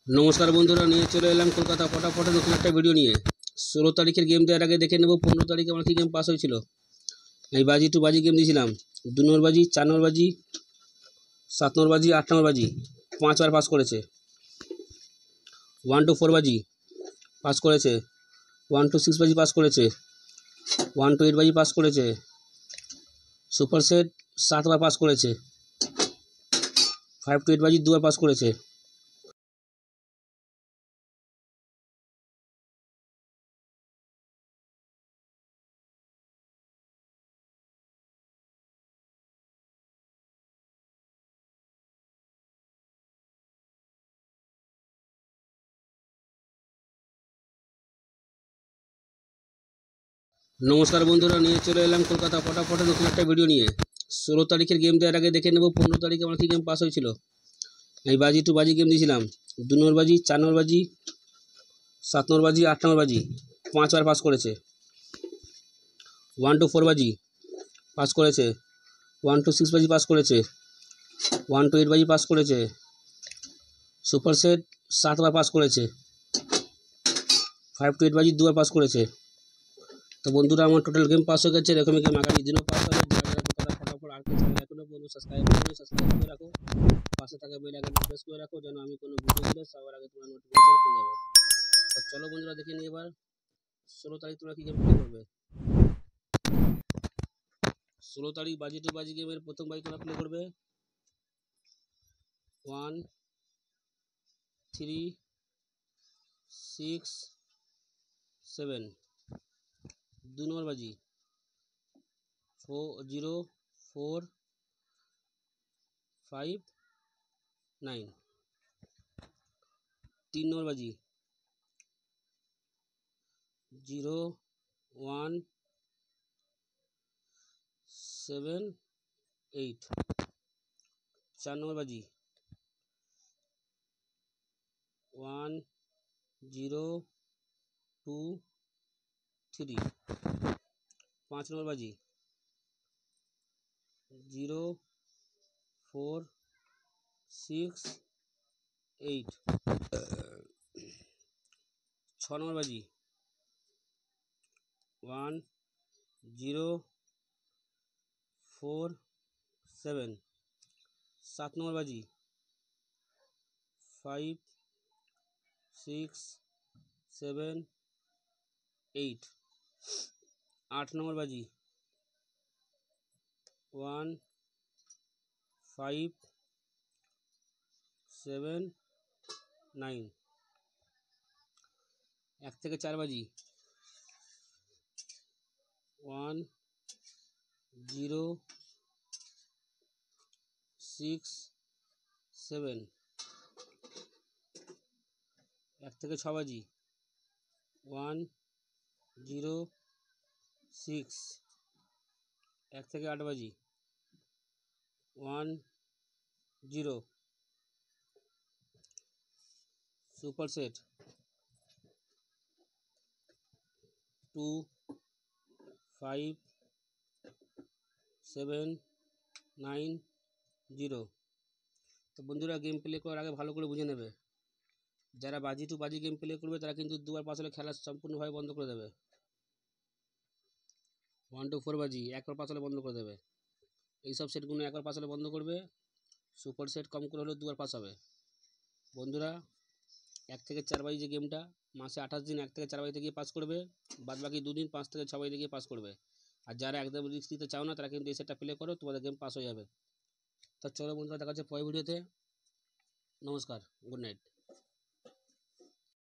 নমস্কার বন্ধুরা, নিয়ে চলে এলাম কলকাতা ফটাফটে নতুন একটা ভিডিও নিয়ে। 16 তারিখের গেম দেওয়ার আগে দেখে নেব 15 তারিখে আমার কী গেম পাস হয়েছিল। আমি বাজি টু বাজি গেম দিয়েছিলাম, 2 নম্বর বাজি, 4 নম্বর বাজি, 7 নম্বর বাজি, 8 নম্বর বাজি 5 বার পাস করেছে। 1 to 4 বাজি পাস করেছে, 1 to 6 বাজি পাস করেছে, 1 to 8 বাজি পাস করেছে, সুপার সেট 7 বার পাস করেছে, 5 to 8 বাজি 2 বার পাস করেছে। নমস্কার বন্ধুরা, নিয়ে চলে এলাম কলকাতা ফটাফটে নতুন একটা ভিডিও নিয়ে। 16 তারিখের গেম দেওয়ার আগে দেখে নেব 15 তারিখে আমার কী গেম পাস হয়েছিল। আমি বাজি টু বাজি গেম দিয়েছিলাম, 2 নম্বর বাজি, 4 নম্বর বাজি, 7 নম্বর বাজি, 8 নম্বর বাজি 5 বার পাস করেছে। 1 to 4 বাজি পাস করেছে, 1 to 6 বাজি পাস করেছে, 1 to 8 বাজি পাস করেছে, সুপার সেট 7 বার পাস করেছে, 5 to 8 বাজি 2 বার পাস করেছে। তো বন্ধুরা, আমার টোটাল গেম পাস হয়ে গেছে। এরকমই গেম আগামী দিনও পাস হবে। যারা যারা তারা ফটাফট আর কি চ্যানেল এখনো পর্যন্ত সাবস্ক্রাইব করে রাখো, পাশে থাকা বেল আইকন প্রেস করে রাখো, যেন আমি কোনো ভিডিও দিলে সবার আগে তোমার নোটিফিকেশন পেয়ে যাবে। তো চলো বন্ধুরা, দেখে নিই এবার 16 তারিখ তোমরা কী গেম প্লে করবে। 16 তারিখ বাজি টু বাজি গেমের প্রথম বাজি তোমরা প্লে করবে 1 3 6 7। 2 নম্বর বাজি 0 4 5 9। 3 নম্বর বাজি 0 1 7 8। 4 নম্বর বাজি 1 0 2 3। 5 নম্বর বাজি 0 4 6 8। 6 নম্বর বাজি 1 0 4 7। 7 নম্বর বাজি 5 6 7 8। 8 নম্বর বাজি 1 5 7 9। 1 থেকে 4 বাজি 1 0 6 7। 1 থেকে 6 বাজি 1 0 6। 1 থেকে 8 বাজি 1 0। Super set 2 5 7 9 0। তো বন্ধুরা, গেম প্লে করার আগে ভালো করে বুঝে নেবে। যারা বাজি টু বাজি গেম প্লে করবে তারা কিন্তু 2 বার পাস হলে খেলা সম্পূর্ণভাবে বন্ধ করে দেবে। 1 to 4 বাজি 1 বার পাস হলে বন্ধ করে দেবে। এইসব সেটগুলো 1 বার পাস হলে বন্ধ করবে। সুপার সেট কম করে হলেও 2 বার পাস হবে। বন্ধুরা, 1 থেকে 4 বাজি যে গেমটা মাসে 28 দিন 1 থেকে 4 বাজিতে গিয়ে পাস করবে, বাদ বাকি 2 দিন 5 থেকে 6 বাজিতে গিয়ে পাস করবে। আর যারা একদম রিস্ক নিতে চাও না তারা কিন্তু এই সেটটা প্লে করো, তোমাদের গেম পাস হয়ে যাবে। তো চলো বন্ধুরা, দেখা হচ্ছে পরের ভিডিওতে। নমস্কার, গুড নাইট।